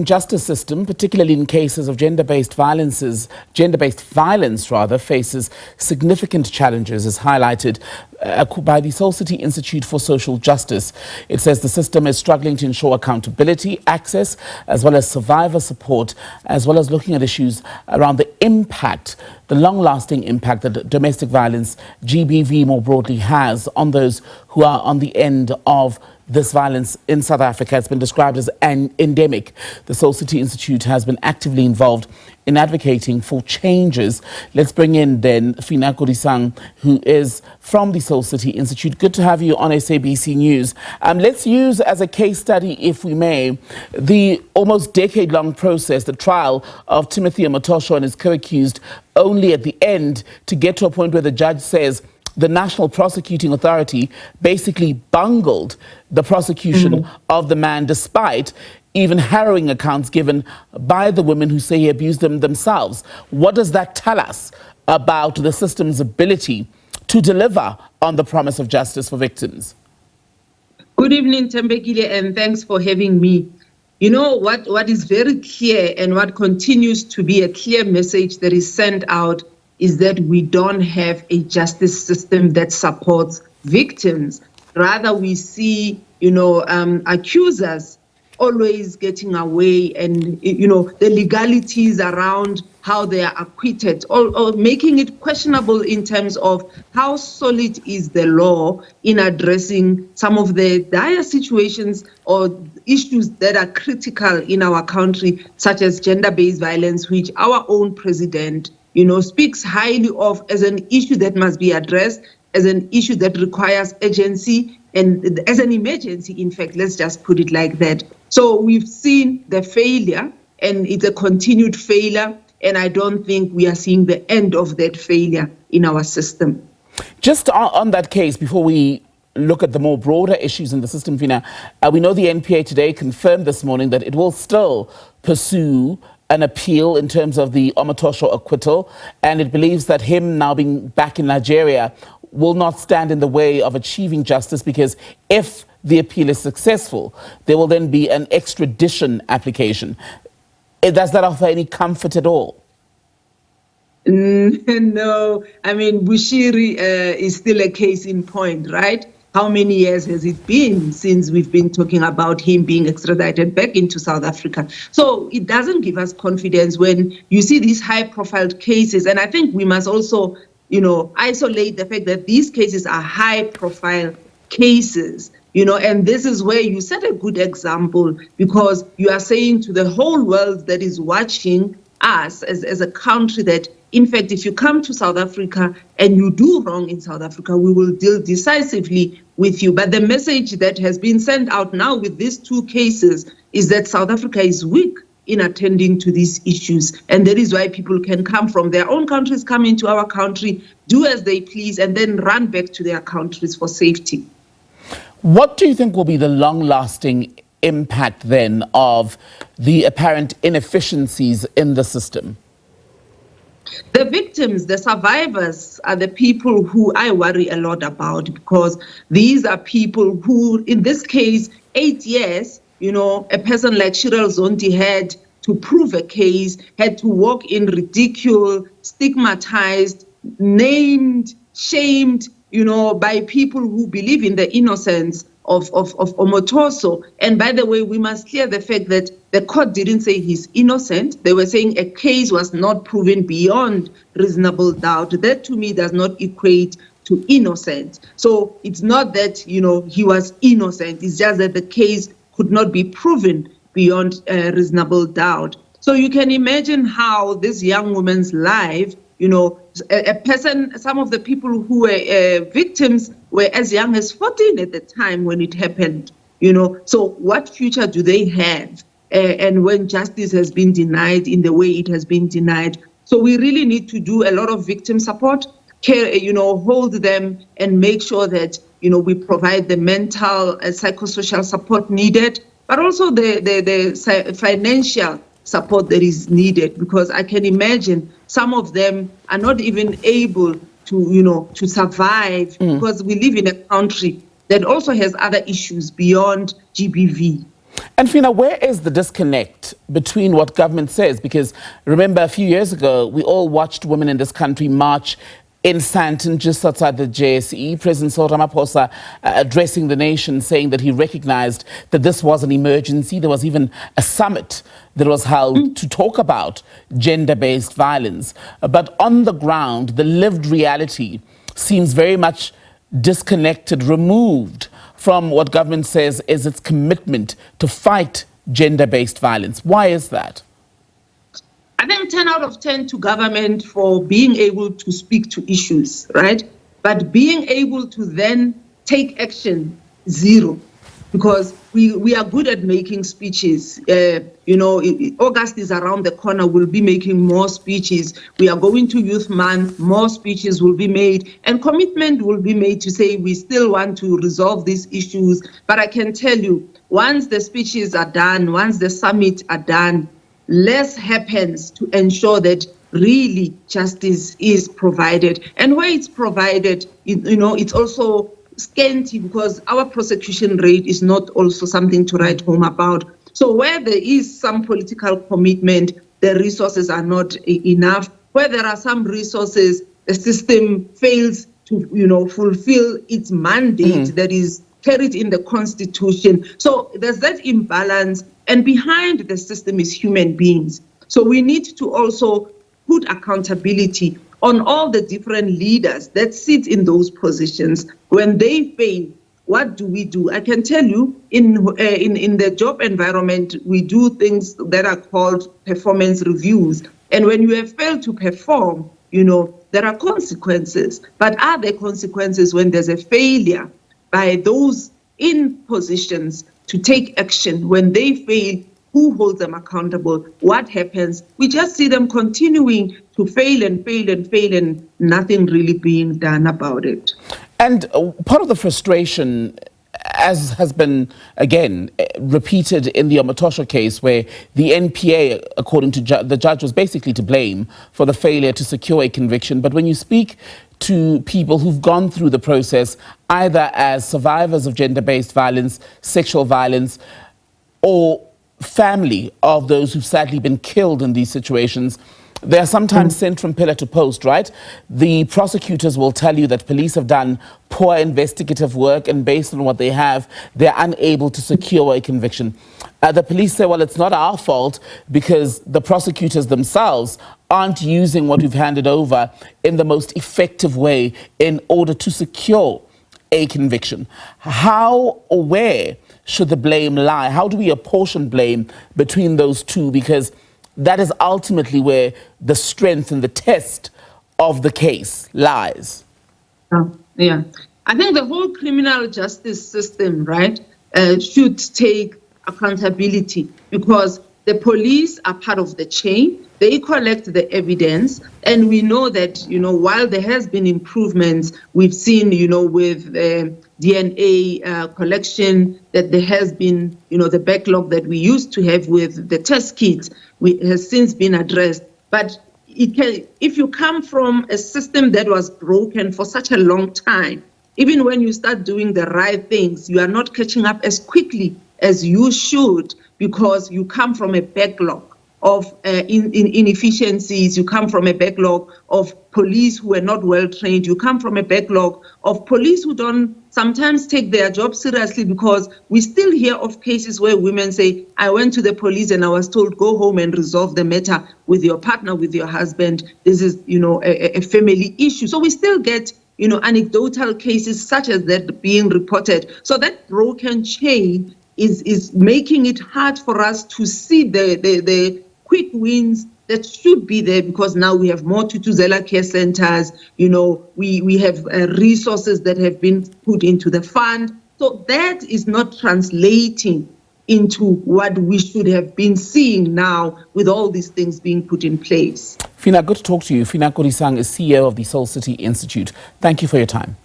Justice system, particularly in cases of gender-based violence faces significant challenges, as highlighted by the Seoul City Institute for Social Justice. It says the system is struggling to ensure accountability, access, as well as survivor support, as well as looking at issues around the impact, the long-lasting impact that domestic violence, GBV more broadly, has on those who are on the end of this violence in South Africa. It's been described as an endemic. The Seoul City Institute has been actively involved in advocating for changes. Let's bring in then Phinah Kodisang, who is from the Seoul City Institute. Good to have you on SABC News. Let's use as a case study, if we may, the almost decade-long process, the trial of Timothy Omotosho and his co-accused, only at the end to get to a point where the judge says the National Prosecuting Authority basically bungled the prosecution of the man, despite even harrowing accounts given by the women who say he abused them themselves. What does that tell us about the system's ability to deliver on the promise of justice for victims? Good evening, Tembekile, and thanks for having me. You know, what is very clear and what continues to be a clear message that is sent out is that we don't have a justice system that supports victims. Rather, we see, accusers always getting away, and, the legalities around how they are acquitted, or making it questionable in terms of how solid is the law in addressing some of the dire situations or issues that are critical in our country, such as gender-based violence, which our own president speaks highly of as an issue that must be addressed, as an issue that requires urgency, and as an emergency, in fact, let's just put it like that. So we've seen the failure, and it's a continued failure, and I don't think we are seeing the end of that failure in our system. Just on that case, before we look at the more broader issues in the system, Phinah, we know the NPA today confirmed this morning that it will still pursue an appeal in terms of the Omotosho acquittal, and it believes that him now being back in Nigeria will not stand in the way of achieving justice, because if the appeal is successful, there will then be an extradition application. Does that offer any comfort at all? No, I mean, Bushiri is still a case in point, right? How many years has it been since we've been talking about him being extradited back into South Africa? So it doesn't give us confidence when you see these high-profile cases. And I think we must also, isolate the fact that these cases are high-profile cases, and this is where you set a good example, because you are saying to the whole world that is watching us as a country that, in fact, if you come to South Africa and you do wrong in South Africa, we will deal decisively with you. But the message that has been sent out now with these two cases is that South Africa is weak in attending to these issues. And that is why people can come from their own countries, come into our country, do as they please, and then run back to their countries for safety. What do you think will be the long-lasting impact then of the apparent inefficiencies in the system? The victims, the survivors, are the people who I worry a lot about, because these are people who, in this case, 8 years, a person like Shirel Zonti had to prove a case, had to walk in ridicule, stigmatized, named, shamed, by people who believe in the innocence of Omotosho. And by the way, we must clear the fact that the court didn't say he's innocent. They were saying a case was not proven beyond reasonable doubt. That, to me, does not equate to innocent. So it's not that, he was innocent. It's just that the case could not be proven beyond reasonable doubt. So you can imagine how this young woman's life, a person, some of the people who were victims were as young as 14 at the time when it happened, So what future do they have? And when justice has been denied in the way it has been denied. So we really need to do a lot of victim support, care, hold them and make sure that, we provide the mental and psychosocial support needed, but also the financial support that is needed, because I can imagine some of them are not even able to survive, because we live in a country that also has other issues beyond GBV. And Phinah, where is the disconnect between what government says? Because remember, a few years ago, we all watched women in this country march in Sandton, just outside the JSE. President Cyril Ramaphosa addressing the nation, saying that he recognized that this was an emergency. There was even a summit that was held to talk about gender-based violence. But on the ground, the lived reality seems very much disconnected, removed from what government says is its commitment to fight gender-based violence. Why is that? I think 10 out of 10 to government for being able to speak to issues, right? But being able to then take action, 0. Because we are good at making speeches. August is around the corner. We'll be making more speeches. We are going to Youth Month. More speeches will be made. And commitment will be made to say we still want to resolve these issues. But I can tell you, once the speeches are done, once the summits are done, less happens to ensure that really justice is provided. And where it's provided, it's also scanty because our prosecution rate is not also something to write home about. So where there is some political commitment, the resources are not enough. Where there are some resources, the system fails to, fulfill its mandate that is carried in the Constitution. So there's that imbalance. And behind the system is human beings. So we need to also put accountability on all the different leaders that sit in those positions. When they fail, what do we do? I can tell you, in the job environment, we do things that are called performance reviews. And when you have failed to perform, there are consequences. But are there consequences when there's a failure by those in positions to take action? When they fail, who holds them accountable? What happens? We just see them continuing to fail and fail and fail and nothing really being done about it. And part of the frustration, as has been, again, repeated in the Omatosha case, where the NPA, according to the judge, was basically to blame for the failure to secure a conviction. But when you speak to people who've gone through the process, either as survivors of gender-based violence, sexual violence, or family of those who've sadly been killed in these situations, they are sometimes sent from pillar to post, right? The prosecutors will tell you that police have done poor investigative work, and based on what they have, they're unable to secure a conviction. The police say, well, it's not our fault because the prosecutors themselves aren't using what we've handed over in the most effective way in order to secure a conviction. How or where should the blame lie? How do we apportion blame between those two? Because that is ultimately where the strength and the test of the case lies. Yeah. I think the whole criminal justice system, right, should take accountability because the police are part of the chain. They collect the evidence. And we know that, while there has been improvements, we've seen, with DNA collection, that there has been, the backlog that we used to have with the test kits has since been addressed. But if you come from a system that was broken for such a long time, even when you start doing the right things, you are not catching up as quickly as you should because you come from a backlog of inefficiencies. You come from a backlog of police who are not well trained. You come from a backlog of police who don't sometimes take their job seriously, because we still hear of cases where women say, I went to the police and I was told, go home and resolve the matter with your partner, with your husband. This is, a family issue. So we still get, anecdotal cases such as that being reported. So that broken chain is making it hard for us to see the quick wins that should be there, because now we have more Tutuzela care centers, we have resources that have been put into the fund. So that is not translating into what we should have been seeing now with all these things being put in place. Phinah, good to talk to you. Phinah Kodisang is CEO of the Soul City Institute. Thank you for your time.